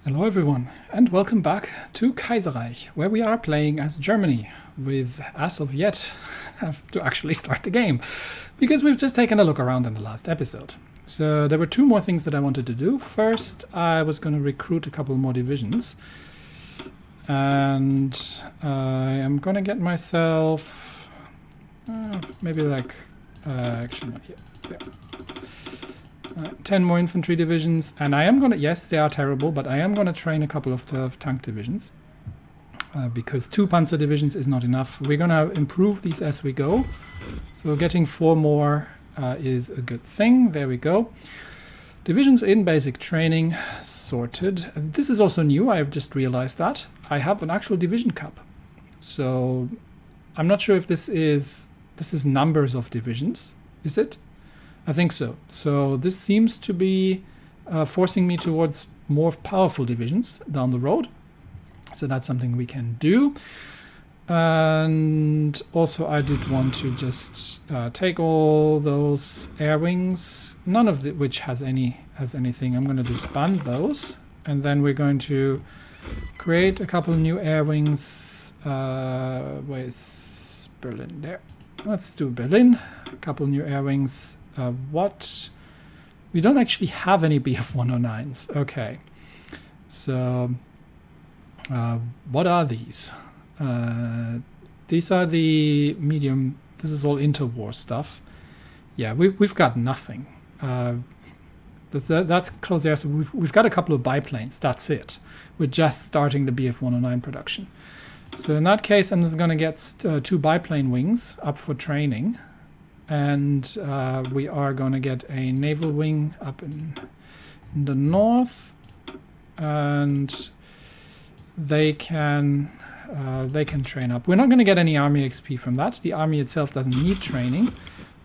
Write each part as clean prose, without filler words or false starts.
Hello everyone, and welcome back to Kaiserreich, where we are playing as Germany, with, as of yet, have to actually start the game, because we've just taken a look around in the last episode. So there were two more things that I wanted to do. First, I was going to recruit a couple more divisions, and I am going to get myself, maybe like, actually not here, there. 10 more infantry divisions, and I am going to, yes, they are terrible, but I am going to train a couple of tank divisions, because 2 panzer divisions is not enough. We're going to improve these as we go, so getting 4 more is a good thing. There we go. Divisions in basic training sorted. And this is also new. I have just realized that I have an actual division cup, so I'm not sure if this is numbers of divisions. Is it? I think so. So this seems to be forcing me towards more powerful divisions down the road. So that's something we can do. And also I did want to just take all those air wings, none of which has anything. I'm going to disband those. And then we're going to create a couple new air wings. Where's Berlin? There. Let's do Berlin. A couple new air wings. What? We don't actually have any BF-109s. Okay. So, what are these? These are the medium. This is all interwar stuff. Yeah, we've got nothing. That's close air. So we've got a couple of biplanes. That's it. We're just starting the BF-109 production. So in that case, I'm just going to get 2 biplane wings up for training. And we are going to get a naval wing up in the north, and they can train up. We're not going to get any army XP from that. The army itself doesn't need training,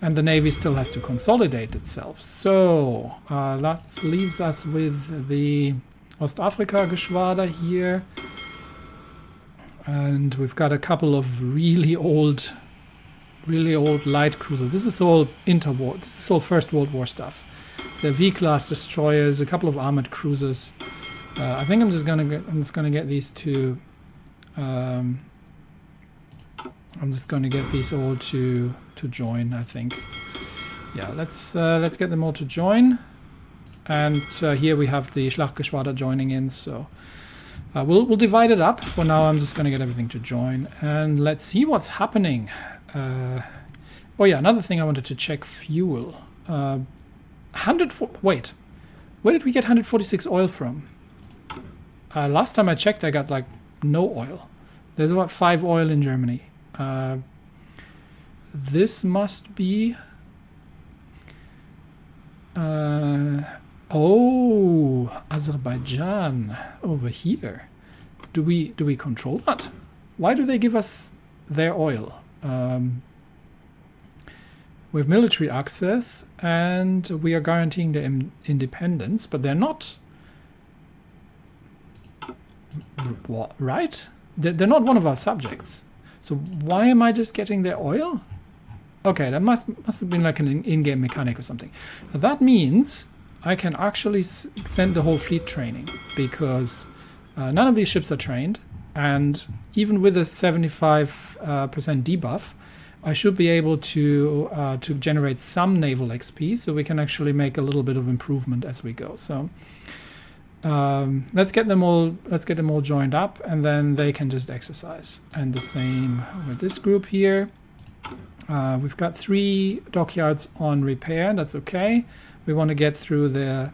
and the navy still has to consolidate itself. So that leaves us with the Ostafrika Geschwader here, and we've got a couple of really old light cruisers. This is all interwar. This is all First World War stuff. The V-class destroyers, a couple of armored cruisers. I think I'm just gonna get these two. I'm just gonna get these all to join. I think. Yeah, let's get them all to join. And here we have the Schlachtgeschwader joining in. So we'll divide it up. For now, I'm just gonna get everything to join, and let's see what's happening. Oh yeah, another thing I wanted to check: fuel. Wait, where did we get 146 oil from? Last time I checked, I got like no oil. There's about 5 oil in Germany. This must be. Oh, Azerbaijan over here. Do we control that? Why do they give us their oil? We have military access, and we are guaranteeing their independence, but they're not. What, right? They're not one of our subjects. So why am I just getting their oil? Okay, that must have been like an in-game mechanic or something. That means I can actually extend the whole fleet training, because none of these ships are trained. And even with a 75% debuff, I should be able to generate some naval XP, so we can actually make a little bit of improvement as we go. So let's get them all joined up, and then they can just exercise. And the same with this group here. We've got 3 dockyards on repair. That's okay. We want to get through the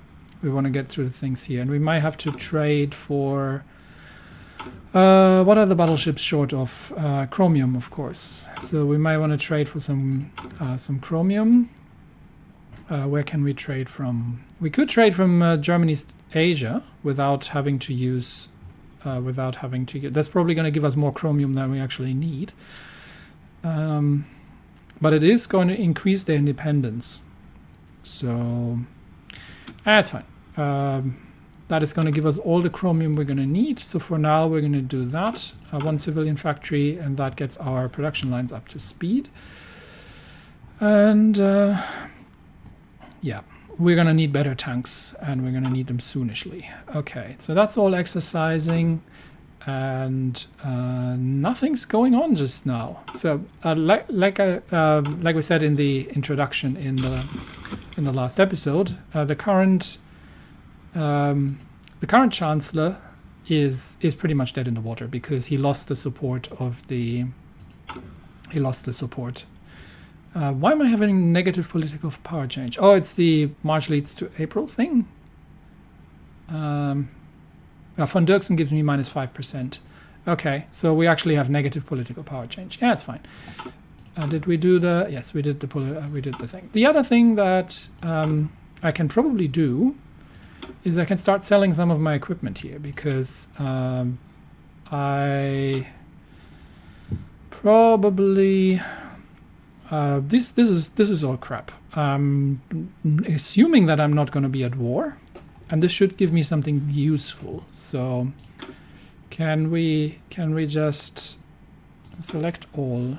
things here, and we might have to trade for. What are the battleships short of? Chromium, of course. So we might want to trade for some chromium. Where can we trade from? We could trade from Germany's Asia without having to use. That's probably going to give us more chromium than we actually need. But it is going to increase their independence. So that's fine. That is going to give us all the chromium we're going to need. So for now, we're going to do that. 1 civilian factory, and that gets our production lines up to speed. And yeah, we're going to need better tanks, and we're going to need them soonishly. Okay, so that's all exercising, and nothing's going on just now. So like we said in the introduction in the last episode, the current chancellor is pretty much dead in the water, because he lost the support of the why am I having negative political power change? Oh, it's the March leads to April thing. Von Dirksen gives me -5%. Okay, so we actually have negative political power change. Yeah, it's fine. Did we do the? Yes, we did the thing. The other thing that I can probably do is I can start selling some of my equipment here, because I probably this is all crap. Assuming that I'm not going to be at war, and this should give me something useful. So can we just select all?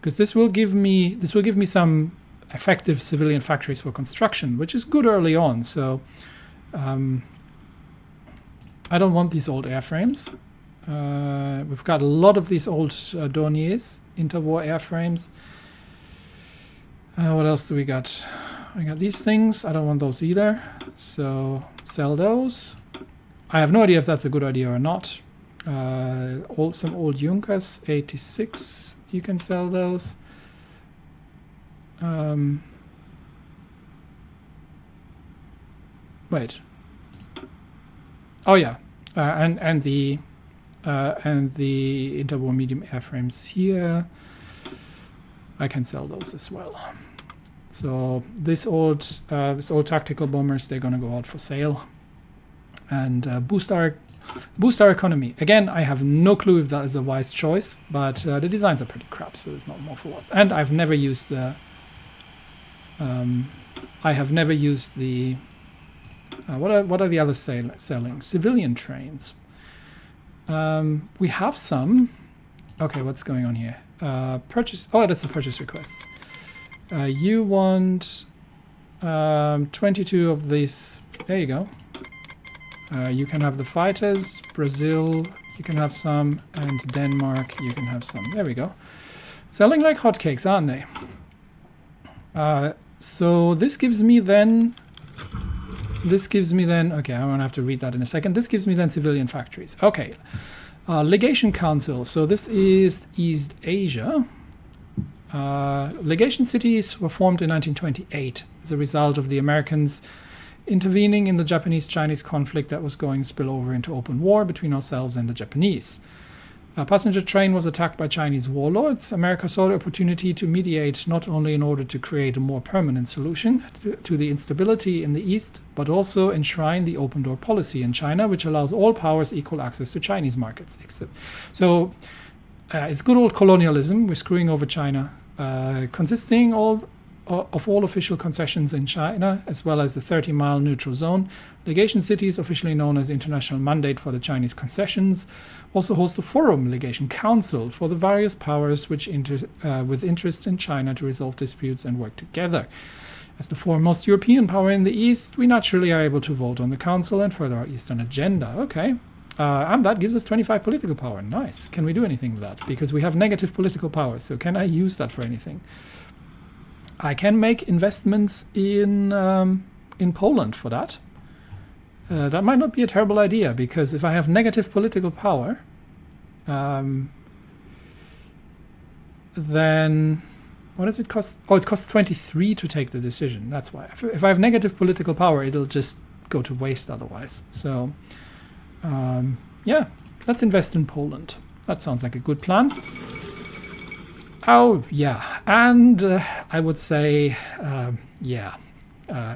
Because this will give me some effective civilian factories for construction, which is good early on. So I don't want these old airframes. We've got a lot of these old Dorniers, interwar airframes. What else do we got? I got these things. I don't want those either. So sell those. I have no idea if that's a good idea or not. Some old Junkers, 86. You can sell those. Wait. Oh yeah, and the interwar medium airframes here. I can sell those as well. So this old tactical bombers, they're gonna go out for sale, and boost our economy. Again, I have no clue if that is a wise choice, but the designs are pretty crap, so it's not more for what. And I've never used the. What are the others selling? Civilian trains. We have some. Okay, what's going on here? Purchase. Oh, that's the purchase requests. You want 22 of these. There you go. You can have the fighters. Brazil, you can have some, and Denmark, you can have some. There we go. Selling like hotcakes, aren't they? So this gives me then. Okay, I'm gonna have to read that in a second. This gives me then civilian factories. Okay, legation council. So this is East Asia. Legation cities were formed in 1928 as a result of the Americans intervening in the Japanese-Chinese conflict that was going to spill over into open war between ourselves and the Japanese. A passenger train was attacked by Chinese warlords. America saw the opportunity to mediate, not only in order to create a more permanent solution to the instability in the East, but also enshrine the open door policy in China, which allows all powers equal access to Chinese markets. So it's good old colonialism. We're screwing over China, consisting of all official concessions in China, as well as the 30-mile neutral zone. Legation cities, officially known as International Mandate for the Chinese Concessions, also host a forum, Legation Council, for the various powers which with interests in China to resolve disputes and work together. As the foremost European power in the East, we naturally are able to vote on the Council and further our Eastern agenda. Okay. And that gives us 25 political power. Nice. Can we do anything with that? Because we have negative political power, so can I use that for anything? I can make investments in Poland for that. That might not be a terrible idea, because if I have negative political power, then what does it cost? Oh, it costs 23 to take the decision. That's why. If I have negative political power, it'll just go to waste otherwise. So, yeah, let's invest in Poland. That sounds like a good plan. Oh, yeah. And I would say, yeah.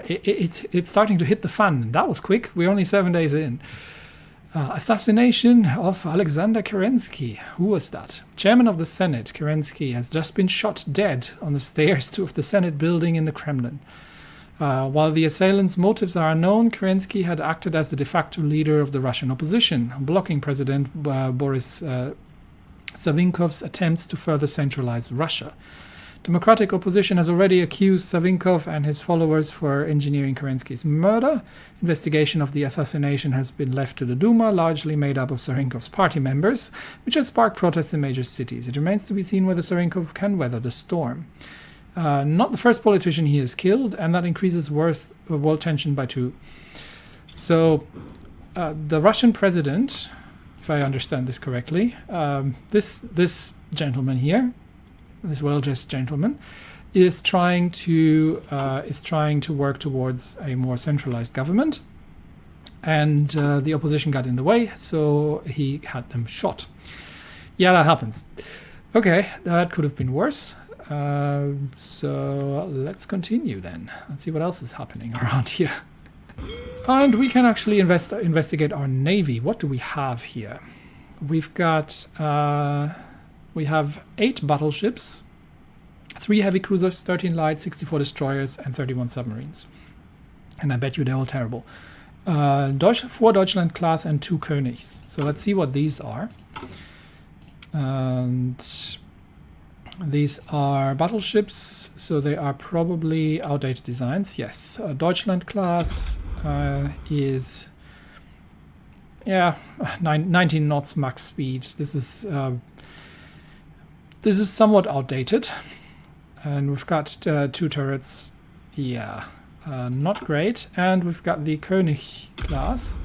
It's starting to hit the fan. That was quick. We're only 7 days in. Assassination of Alexander Kerensky. Who was that? Chairman of the Senate, Kerensky, has just been shot dead on the stairs of the Senate building in the Kremlin. While the assailant's motives are unknown, Kerensky had acted as the de facto leader of the Russian opposition, blocking President Boris Savinkov's attempts to further centralize Russia. Democratic opposition has already accused Savinkov and his followers for engineering Kerensky's murder. Investigation of the assassination has been left to the Duma, largely made up of Savinkov's party members, which has sparked protests in major cities. It remains to be seen whether Savinkov can weather the storm. Not the first politician he has killed, and that increases world tension by 2. So the Russian president, if I understand this correctly, this gentleman here, this well-dressed gentleman, is trying to work towards a more centralized government, and the opposition got in the way, so he had them shot. Yeah, that happens. Okay, that could have been worse. So let's continue then. Let's see what else is happening around here. And we can actually investigate our navy. What do we have here? We've got we have 8 battleships, 3 heavy cruisers, 13 light, 64 destroyers, and 31 submarines. And I bet you they're all terrible. 4 Deutschland class and 2 Königs. So let's see what these are. And these are battleships, so they are probably outdated designs. Yes, Deutschland class is 19 knots max speed. This is somewhat outdated, and we've got 2 turrets. Not great. And we've got the König class,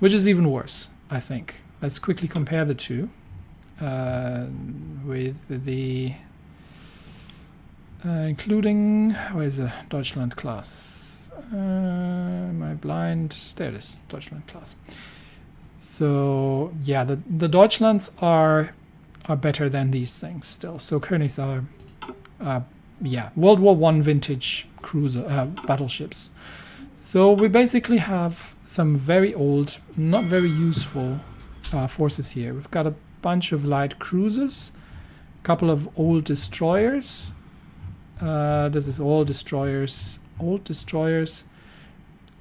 which is even worse, I think. Let's quickly compare the two with the including, where is the Deutschland class? Am I blind? There it is, Deutschland class. So yeah, the Deutschlands are better than these things still. So Königs are World War I vintage cruiser battleships. So we basically have some very old, not very useful forces here. We've got a bunch of light cruisers, a couple of old destroyers. This is all destroyers, old destroyers,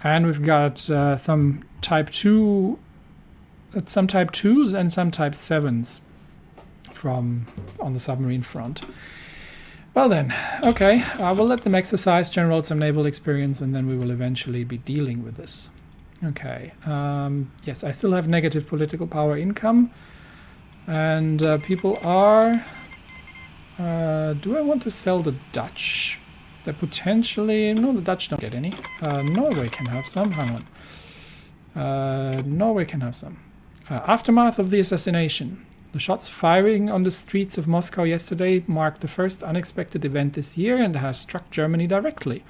and we've got some Type 2, some Type 2s and some Type 7s from on the submarine front. Well then, okay, we'll let them exercise, generate some naval experience, and then we will eventually be dealing with this. Okay, yes, I still have negative political power income, and people are... do I want to sell the Dutch? They're potentially... No, the Dutch don't get any. Norway can have some, hang on. Norway can have some. Aftermath of the assassination. The shots firing on the streets of Moscow yesterday marked the first unexpected event this year and has struck Germany directly.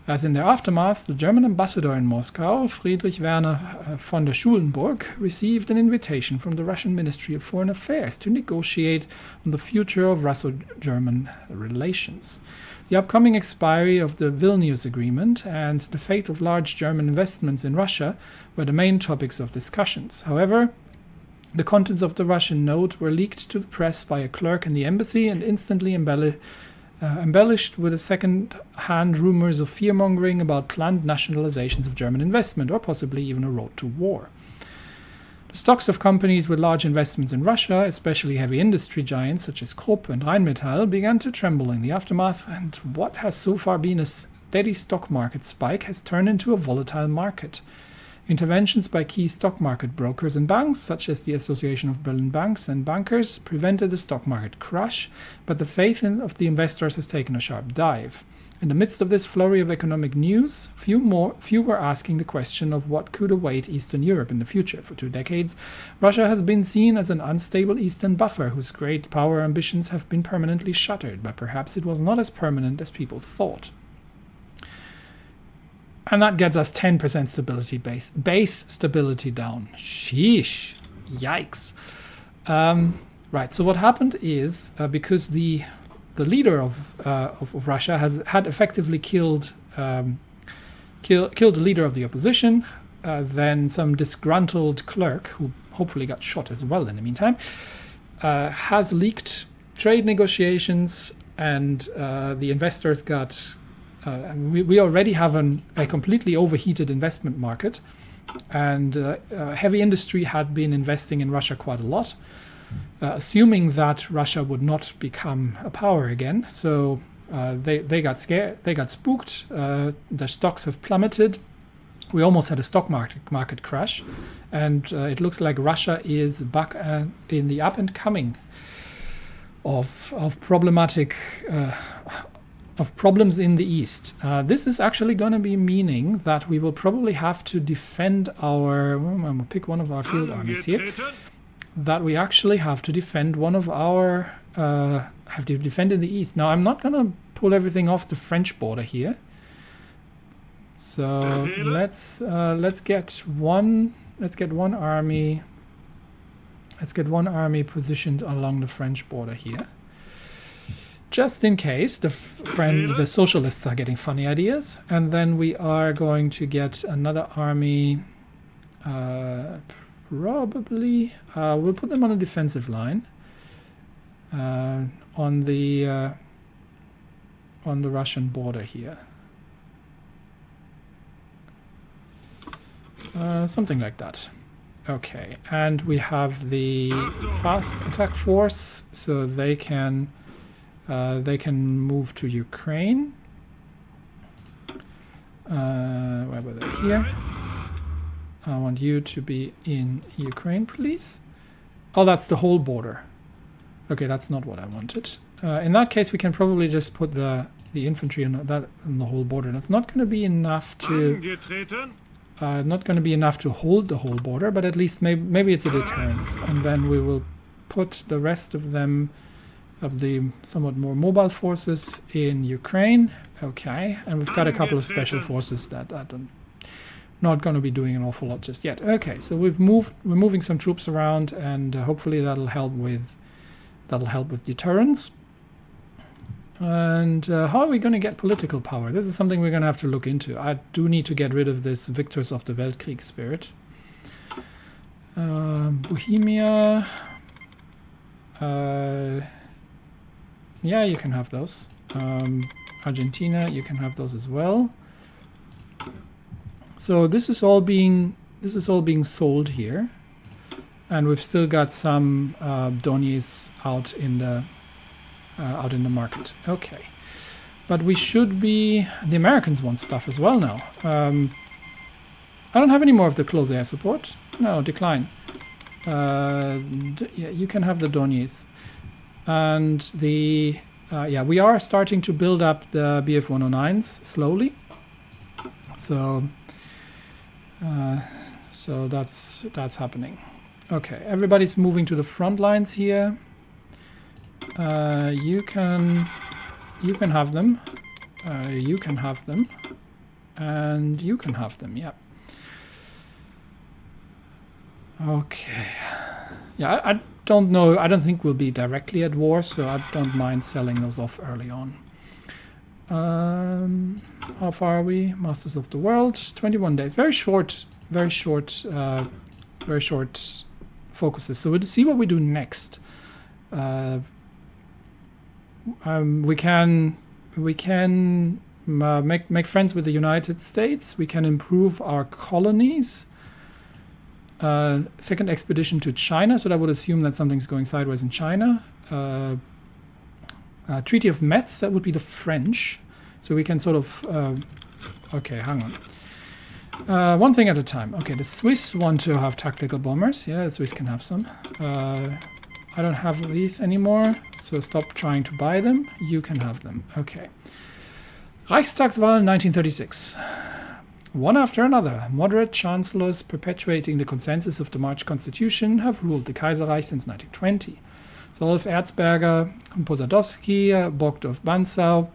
As in their aftermath, the German ambassador in Moscow, Friedrich Werner von der Schulenburg, received an invitation from the Russian Ministry of Foreign Affairs to negotiate on the future of Russo-German relations. The upcoming expiry of the Vilnius Agreement and the fate of large German investments in Russia were the main topics of discussions. However, the contents of the Russian note were leaked to the press by a clerk in the embassy and instantly embellished with second-hand rumors of fear-mongering about planned nationalizations of German investment, or possibly even a road to war. The stocks of companies with large investments in Russia, especially heavy industry giants such as Krupp and Rheinmetall, began to tremble in the aftermath, and what has so far been a steady stock market spike has turned into a volatile market. Interventions by key stock market brokers and banks, such as the Association of Berlin Banks and Bankers, prevented the stock market crash, but the faith of the investors has taken a sharp dive. In the midst of this flurry of economic news, few were asking the question of what could await Eastern Europe in the future. For 2 decades, Russia has been seen as an unstable eastern buffer whose great power ambitions have been permanently shuttered, but perhaps it was not as permanent as people thought. And that gets us 10% stability base stability down. Sheesh. Yikes. Right, so what happened is, because the leader of Russia had effectively killed the leader of the opposition, then some disgruntled clerk, who hopefully got shot as well in the meantime, has leaked trade negotiations, and the investors got... we already have a completely overheated investment market, and heavy industry had been investing in Russia quite a lot. assuming that Russia would not become a power again. So they got scared, they got spooked, their stocks have plummeted. We almost had a stock market crash, and it looks like Russia is back in the up and coming of problematic of problems in the east. This is actually going to be meaning that we will probably have to defend our. I'm going to pick one of our field armies here. That we actually have to defend one of our. Have to defend in the east. Now I'm not going to pull everything off the French border here. So let's get one army. Let's get one army positioned along the French border here, just in case the socialists are getting funny ideas. And then we are going to get another army. Probably we'll put them on a defensive line on the Russian border here. Something like that. Okay, and we have the fast attack force, so they can move to Ukraine. Where were they? Here. I want you to be in Ukraine, please. Oh, that's the whole border. Okay, that's not what I wanted. In that case, we can probably just put the infantry on the whole border. That's not going to be enough to. Not going to be enough to hold the whole border, but at least maybe it's a deterrence. And then we will put the rest of them, of the somewhat more mobile forces, in Ukraine. Okay, and we've got a couple of special forces that are not going to be doing an awful lot just yet. Okay, so we're moving some troops around, and hopefully that'll help with deterrence. And how are we going to get political power? This is something we're going to have to look into. I do need to get rid of this Victors of the Weltkrieg spirit. Bohemia. Yeah, you can have those. Argentina, you can have those as well. So this is all being sold here, and we've still got some deniers out in the market. Okay, but we should be. The Americans want stuff as well now. I don't have any more of the close air support. No, decline. Yeah, you can have the deniers, and the yeah, we are starting to build up the Bf-109s slowly. So that's happening. Okay, everybody's moving to the front lines here. You can have them. You can have them, and you can have them. Yeah. Okay. Yeah, I don't know. I don't think we'll be directly at war, so I don't mind selling those off early on. How far are we? Masters of the World, 21 days. Very short focuses. So we'll see what we do next. We can make friends with the United States. We can improve our colonies. Second expedition to China. So that would assume that something's going sideways in China. Treaty of Metz, that would be the French. So we can sort of... okay, hang on. One thing at a time. Okay, the Swiss want to have tactical bombers. Yeah, the Swiss can have some. I don't have these anymore, so stop trying to buy them. You can have them. Okay. Reichstagswahl 1936. One after another, moderate chancellors perpetuating the consensus of the March Constitution have ruled the Kaiserreich since 1920. Solf, Erzberger, Posadowski, Bogdov-Banzau,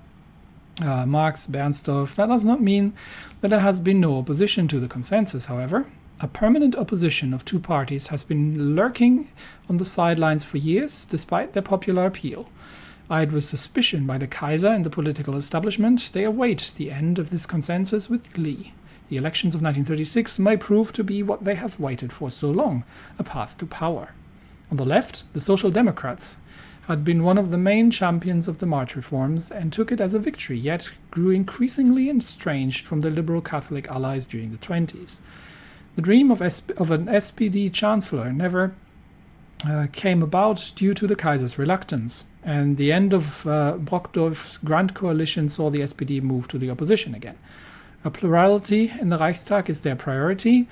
Marx, Bernstorff. That does not mean that there has been no opposition to the consensus, however. A permanent opposition of two parties has been lurking on the sidelines for years, despite their popular appeal. Eyed with suspicion by the Kaiser and the political establishment, they await the end of this consensus with glee. The elections of 1936 may prove to be what they have waited for so long, a path to power. On the left, the Social Democrats had been one of the main champions of the March reforms and took it as a victory, yet grew increasingly estranged from their liberal Catholic allies during the 20s. The dream of an SPD chancellor never came about due to the Kaiser's reluctance, and the end of Brockdorf's Grand Coalition saw the SPD move to the opposition again. A plurality in the Reichstag is their priority,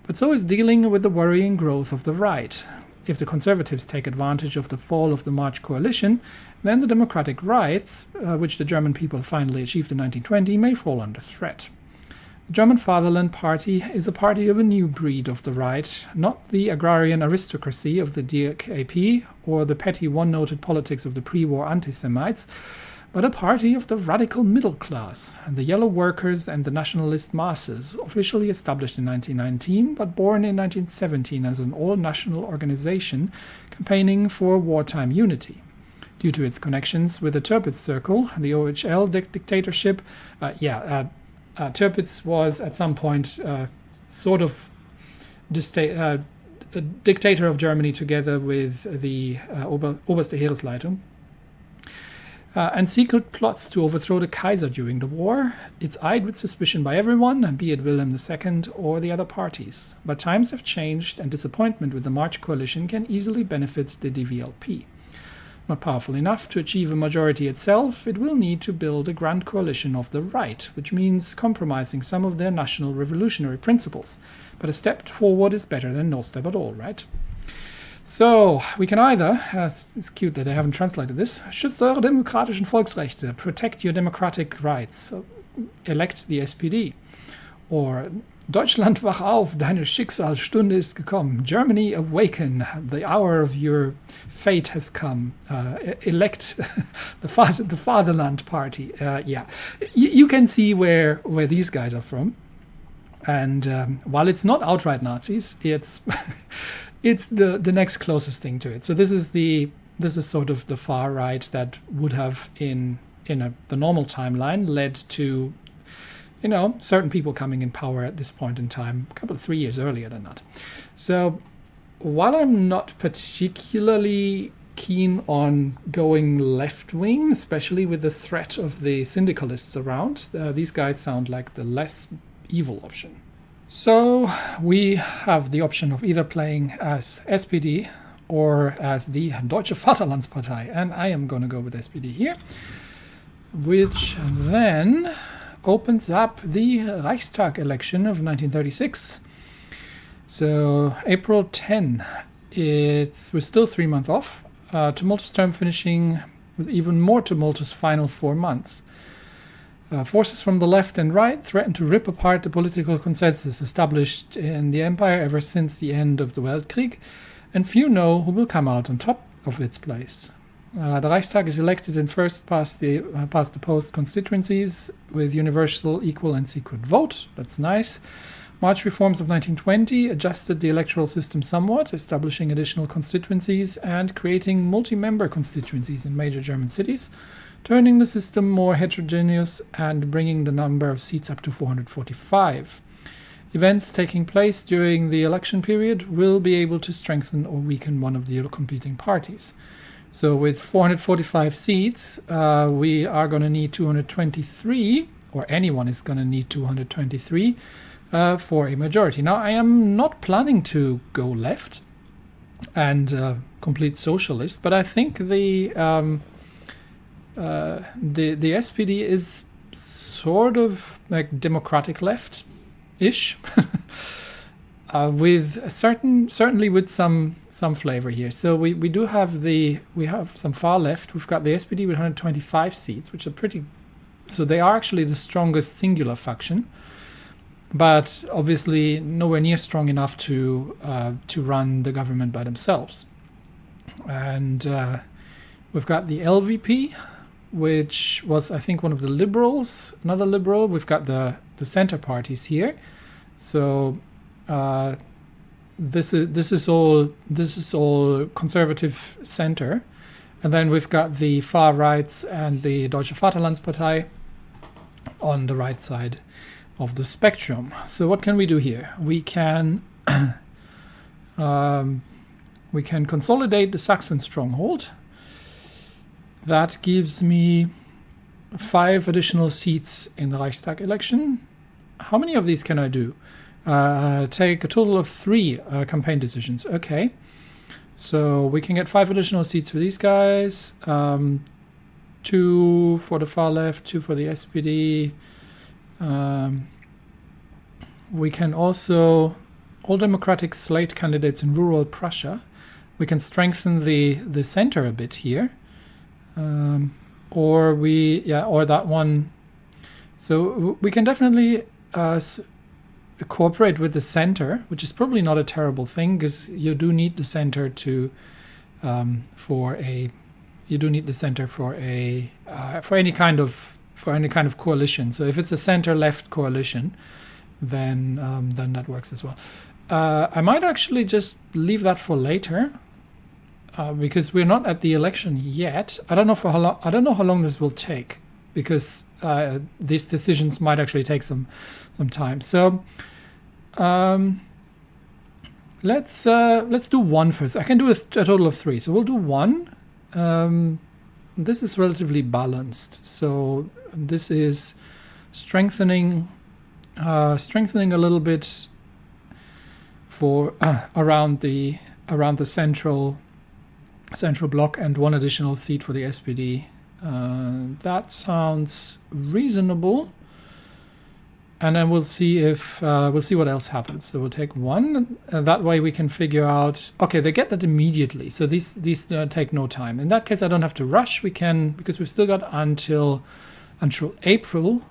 but so is dealing with the worrying growth of the right. If the Conservatives take advantage of the fall of the March coalition, then the democratic rights, which the German people finally achieved in 1920, may fall under threat. The German Fatherland Party is a party of a new breed of the right, not the agrarian aristocracy of the DKP or the petty one-noted politics of the pre-war anti-Semites, but a party of the radical middle class, the yellow workers and the nationalist masses, officially established in 1919 but born in 1917 as an all-national organization campaigning for wartime unity. Due to its connections with the Tirpitz Circle, the OHL dictatorship, Tirpitz was at some point sort of a dictator of Germany together with the Oberste Heeresleitung, and secret plots to overthrow the Kaiser during the war. It's eyed with suspicion by everyone, be it Wilhelm II or the other parties. But times have changed, and disappointment with the March coalition can easily benefit the DVLP. Not powerful enough to achieve a majority itself, it will need to build a grand coalition of the right, which means compromising some of their national revolutionary principles. But a step forward is better than no step at all, right? So, we can either, it's cute that I haven't translated this, schützt eure demokratischen Volksrechte, protect your democratic rights, elect the SPD, or Deutschland, wach auf, deine Schicksalsstunde ist gekommen. Germany, awaken, the hour of your fate has come. Elect the Fatherland Party. You can see where these guys are from. And while it's not outright Nazis, it's it's the next closest thing to it. So this is sort of the far right that would have in the normal timeline led to, you know, certain people coming in power at this point in time, a couple of 3 years earlier than that. So while I'm not particularly keen on going left-wing, especially with the threat of the syndicalists around, these guys sound like the less evil option. So we have the option of either playing as SPD or as the Deutsche Vaterlandspartei, and I am going to go with SPD here, which then opens up the Reichstag election of 1936. So April 10, we're still 3 months off. Tumultuous term finishing with even more tumultuous final 4 months. Forces from the left and right threaten to rip apart the political consensus established in the empire ever since the end of the Weltkrieg, and few know who will come out on top of its place. The Reichstag is elected in first past the post constituencies with universal, equal and secret vote. That's nice. March reforms of 1920 adjusted the electoral system somewhat, establishing additional constituencies and creating multi-member constituencies in major German cities, turning the system more heterogeneous and bringing the number of seats up to 445. Events taking place during the election period will be able to strengthen or weaken one of the competing parties. So with 445 seats, we are going to need 223, or anyone is going to need 223 for a majority. Now, I am not planning to go left and complete socialist, but I think the SPD is sort of like democratic left-ish. With certainly with some flavor here. So we have some far left. We've got the SPD with 125 seats, which are pretty. So they are actually the strongest singular faction, but obviously nowhere near strong enough to run the government by themselves. And we've got the LVP, which was I think one of the liberals, another liberal. We've got the center parties here. So. This is all conservative center, and then we've got the far rights and the Deutsche Vaterlandspartei on the right side of the spectrum. So what can we do here? We can consolidate the Saxon stronghold. That gives me 5 additional seats in the Reichstag election. How many of these can I do? Take a total of 3 campaign decisions. Okay. So we can get 5 additional seats for these guys. 2 for the far left, 2 for the SPD. We can also, all Democratic slate candidates in rural Prussia. We can strengthen the center a bit here. Or that one. So we can definitely cooperate with the center, which is probably not a terrible thing, because you do need the center for any kind of coalition. So if it's a center-left coalition, then that works as well. I might actually just leave that for later, because we're not at the election yet. I don't know how long this will take, because these decisions might actually take some time. So let's do 1 first. I can do a total of 3, so we'll do 1. This is relatively balanced, so this is strengthening a little bit for around the central block, and 1 additional seat for the SPD. That sounds reasonable, and then we'll see what else happens. So we'll take 1, and that way we can figure out. Okay, they get that immediately, so these take no time. In that case, I don't have to rush. We can, because we've still got until April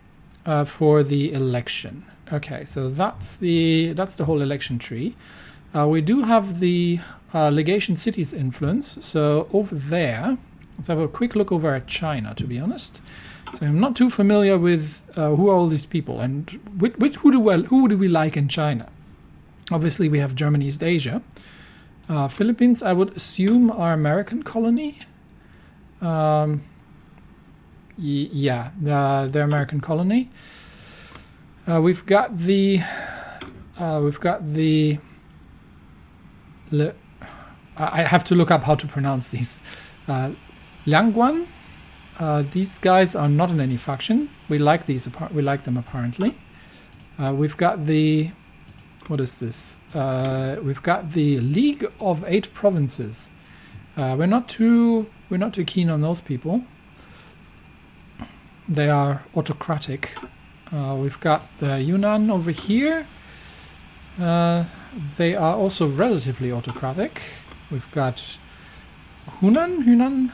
for the election. Okay, so that's the whole election tree. We do have the legation cities influence. So over there, let's have a quick look over at China, to be honest. So I'm not too familiar with who are all these people, and who do we like in China. Obviously, we have Germany, East Asia. Philippines, I would assume, are American colony. Yeah, they're American colony. We've got the I have to look up how to pronounce these. Liangguan. These guys are not in any faction. We like them apparently. We've got the, what is this? We've got the League of 8 Provinces. We're not too keen on those people. They are autocratic. We've got the Yunnan over here. They are also relatively autocratic. We've got Hunan.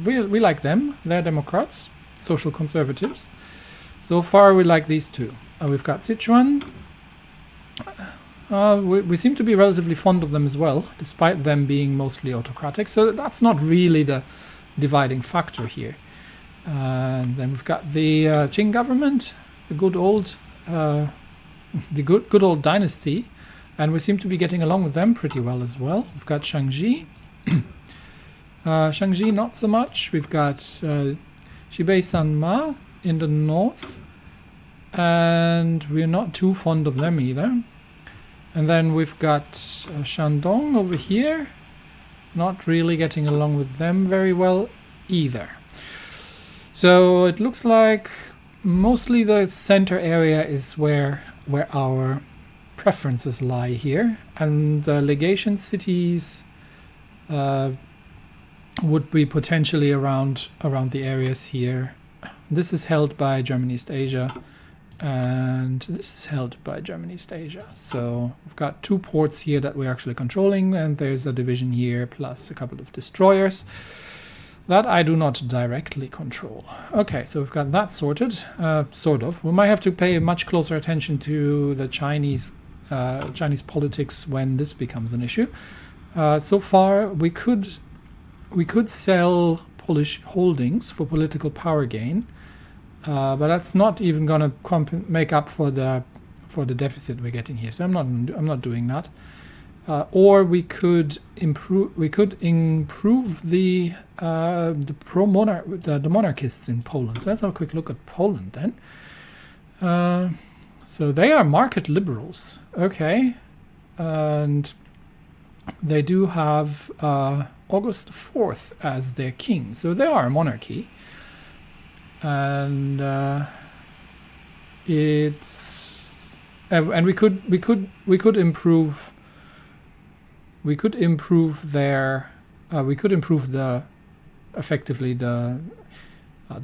We like them. They're Democrats, social conservatives. So far, we like these 2. We've got Sichuan. We seem to be relatively fond of them as well, despite them being mostly autocratic. So that's not really the dividing factor here. And then we've got the Qing government, the good old dynasty, and we seem to be getting along with them pretty well as well. We've got Shangji. Shangji not so much. We've got Shibei Sanma in the north, and we're not too fond of them either. And then we've got Shandong over here, not really getting along with them very well either. So it looks like mostly the center area is where our preferences lie here, and legation cities would be potentially around the areas here. This is held by Germany, East Asia, and this is held by Germany, East Asia. So we've got 2 ports here that we're actually controlling, and there's a division here plus a couple of destroyers that I do not directly control. Okay, so we've got that sorted, sort of. We might have to pay much closer attention to the Chinese politics when this becomes an issue. So far, we could sell Polish holdings for political power gain, but that's not even going to make up for the deficit we're getting here. So I'm not doing that. Or we could improve the monarchists in Poland. So let's have a quick look at Poland then. So they are market liberals, okay, and they do have August 4th as their king. So they are a monarchy, and we could improve we could improve their, we could improve the, effectively the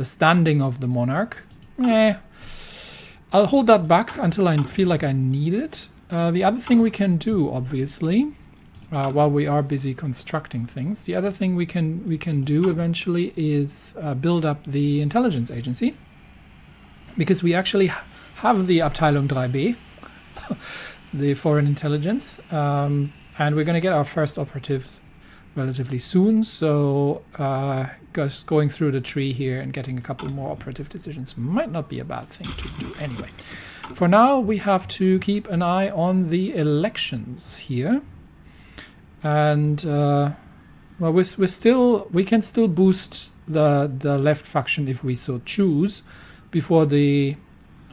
standing of the monarch. I'll hold that back until I feel like I need it. The other thing we can do, obviously, while we are busy constructing things, the other thing we can do eventually is build up the intelligence agency, because we actually have the Abteilung 3B, the foreign intelligence, and we're going to get our first operatives relatively soon. So just going through the tree here and getting a couple more operative decisions might not be a bad thing to do anyway. For now, we have to keep an eye on the elections here, and well, we can still boost the left faction if we so choose before the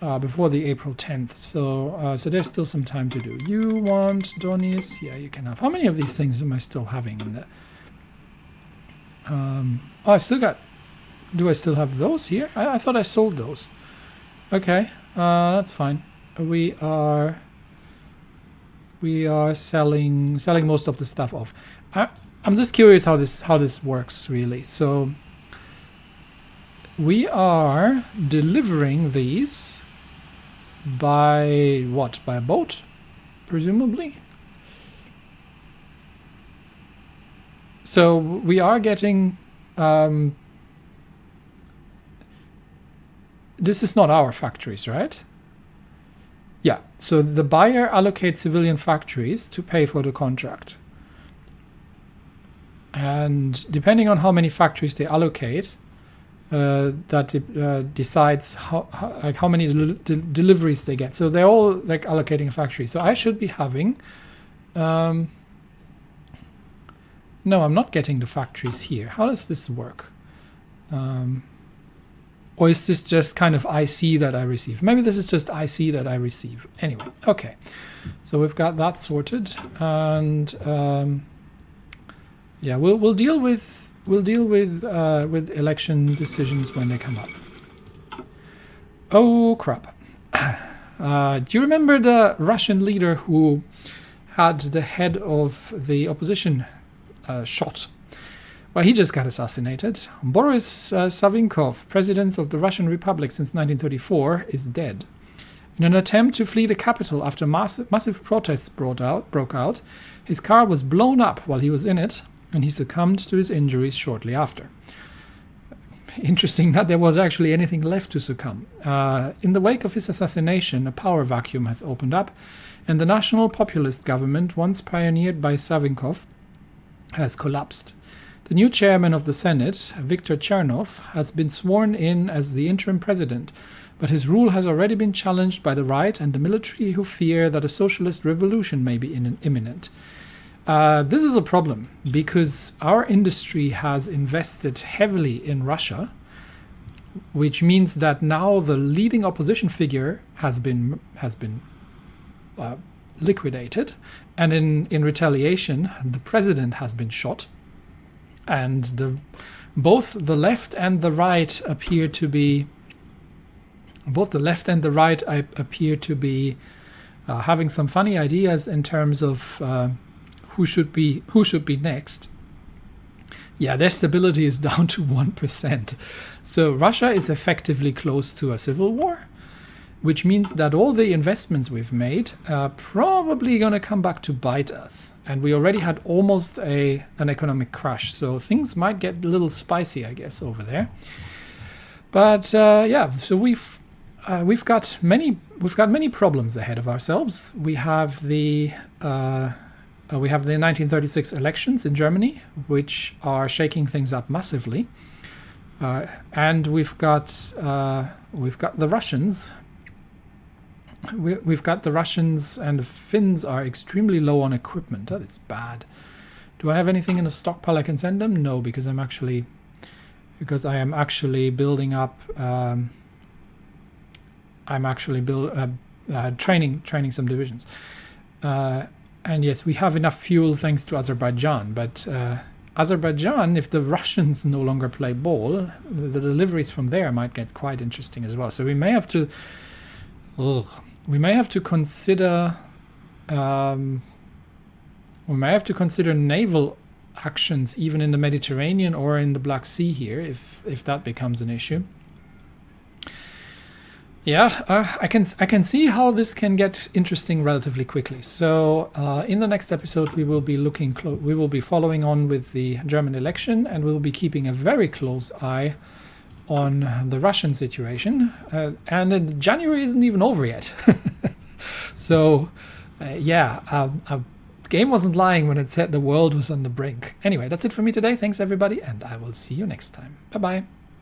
April 10th. So there's still some time to do. You want Donis? Yeah, you can have. How many of these things am I still having in the? Oh, I still got. Do I still have those here? I thought I sold those. Okay, that's fine. We are selling most of the stuff off. I'm just curious how this works really. So we are delivering these by what? By boat, presumably. So we are getting. This is not our factories, right? Yeah. So the buyer allocates civilian factories to pay for the contract, and depending on how many factories they allocate, that decides how many deliveries they get. So they're all like allocating a factory. So I should be having. No, I'm not getting the factories here. How does this work? Or is this just kind of IC that I receive? Maybe this is just IC that I receive. Anyway, okay. So we've got that sorted, and yeah, we'll deal with election decisions when they come up. Oh crap! Do you remember the Russian leader who had the head of the opposition shot? Well, he just got assassinated. Boris Savinkov, president of the Russian Republic since 1934, is dead. In an attempt to flee the capital after massive protests broke out, his car was blown up while he was in it, and he succumbed to his injuries shortly after. Interesting that there was actually anything left to succumb. In the wake of his assassination, a power vacuum has opened up, and the national populist government, once pioneered by Savinkov, has collapsed. The new chairman of the Senate, Viktor Chernov, has been sworn in as the interim president, but his rule has already been challenged by the right and the military, who fear that a socialist revolution may be imminent. This is a problem because our industry has invested heavily in Russia, which means that now the leading opposition figure has been liquidated, and in retaliation, the president has been shot. And both the left and the right appear to be having some funny ideas in terms of who should be next. Yeah, their stability is down to 1%. So Russia is effectively close to a civil war, which means that all the investments we've made are probably going to come back to bite us. And we already had almost an economic crash, so things might get a little spicy, I guess, over there. But yeah, so we've got many problems ahead of ourselves. We have the 1936 elections in Germany, which are shaking things up massively, and we've got the Russians. We've got the Russians, and the Finns are extremely low on equipment. That is bad. Do I have anything in the stockpile I can send them? No, because I am actually building up. Training some divisions. And yes, we have enough fuel thanks to Azerbaijan. But Azerbaijan, if the Russians no longer play ball, the deliveries from there might get quite interesting as well. So we may have to. We may have to consider We may have to consider naval actions even in the Mediterranean or in the Black Sea here, if that becomes an issue. Yeah, I can see how this can get interesting relatively quickly. So in the next episode, we will be following on with the German election, and we will be keeping a very close eye on the Russian situation. And January isn't even over yet. So yeah, game wasn't lying when it said the world was on the brink. Anyway, that's it for me today. Thanks everybody, and I will see you next time. Bye bye.